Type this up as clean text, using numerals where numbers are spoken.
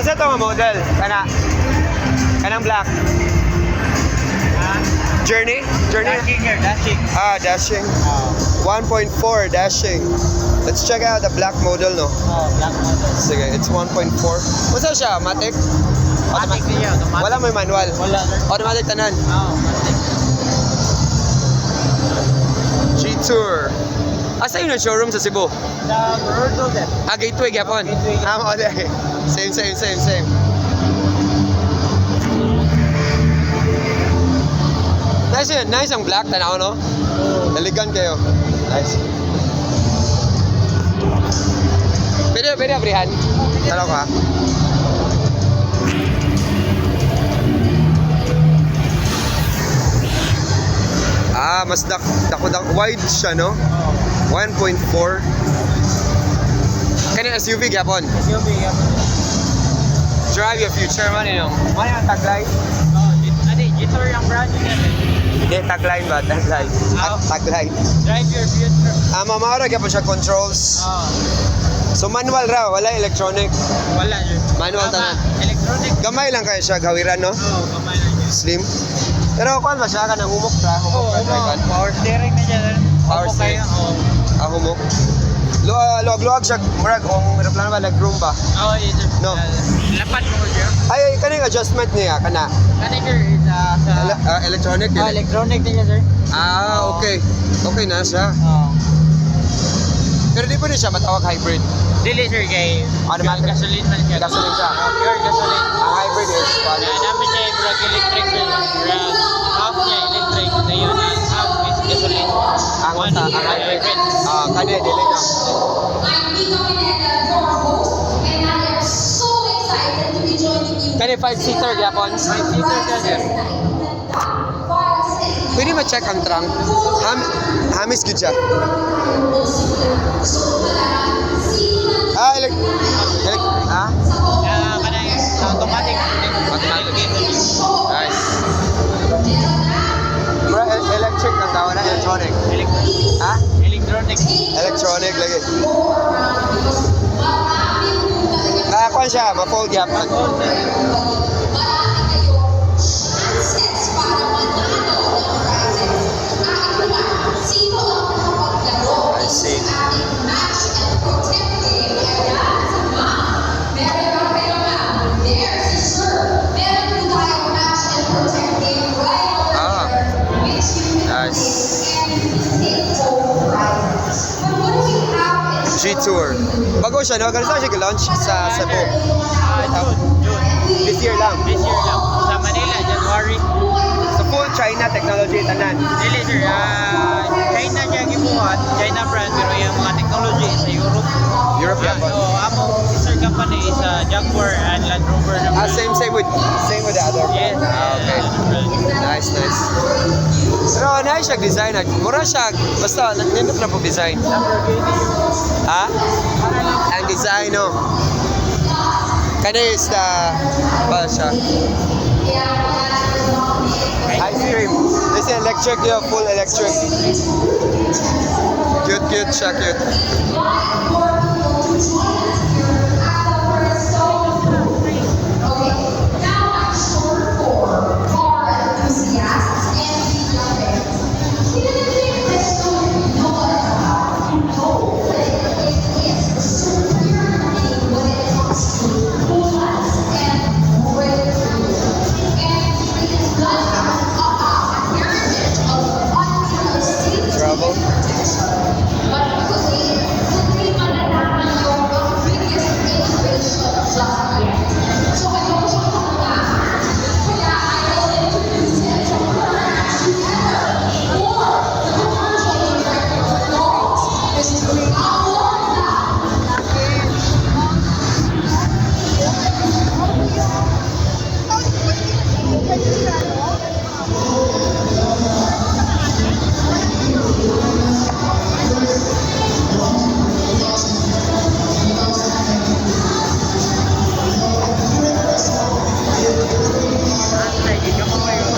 Unsa to nga model? Kanang black. Journey? Dashing here, dashing. Ah, dashing. 1.4 dashing. Let's check out the black model, no? Black model. Sige, it's 1.4. Unsa siya? Matic? Automatic niya, automatic. Wala may manual. Wala, sir. Automatic tanan. Automatic. G-Tour. Asa yun ang showroom sa Cebu? Sa road road, sir. Ah, Gateway, Gapon. Gateway. Ah, okay. Same. Nice ang black, tanaw, no? Elegant kayo. Nice. Pwede abrihan. Tanaw ka. Ah, mas dako wide siya, no? 1.4. Kani SUV gyapon. SUV, yeah. Drive your future man, you know. Ano yung tagline? G-Tour yung brand niya, sir. Hindi, tagline ba? Tagline. Tagline. Drive your future. Mamaura gyapon siya controls. So manual raw, wala electronic. Wala, sir. Manual tanan. Electronic. Gamay lang kayo siya gawiran, no? Kamay lang niya. Slim. Pero kuan ba siya kanang humok ra, Power steering na siya, sir. Power Opo steering. kayo, Humok. Luwag siya, murag kung aeroplano ba legroom ba? yes, sir. No. Lapat mo, sir. Ay, kaning adjustment niya kana. Kani, sir, is sa... Electronic yun. electronic din siya, sir. Okay. Okay na siya. Pero di pa rin siya matawag hybrid. Dili, sir, kay... Automatic. Gasoline man siya. Gasoline siya. Pure gasoline. Ang hybrid is Kaya namin siya yung brag electric, sir. Brag half niya electric. Na yun is half is gasoline. ang One ang is hybrid. hybrid. Kanya dili na. I'm Vito Pineda, your host, and I am so excited to be joining you. Kanya 5-seater gyapon. 5-seater siya, sir. Pwede ma-check ang trunk. Hamis gid siya. Kanang automatic. Automatic. Nice. Bro, electric ang tawag na electronic. Electronic. Electronic lagi. Kuan siya, ma-fold gyapon. I see. Nice. G-Tour. Bago siya, no? Ganun siya launch sa Cebu. June. This year lang. This year lang. Sa Manila, January. So full China technology tanan. Dili, sir. China niya gibuhat. China brand. Pero yung mga technology sa Europe. Europe yan ba? So, among sister company is Jaguar and Land Rover. Same with the other. Yes. Okay. Nice. Pero nice siya design. Mura siya. Basta, nindot na po design. Ha? Ang design, no? Kaya is the... Ba siya? Ice cream. This is electric, full electric. Cute siya, cute.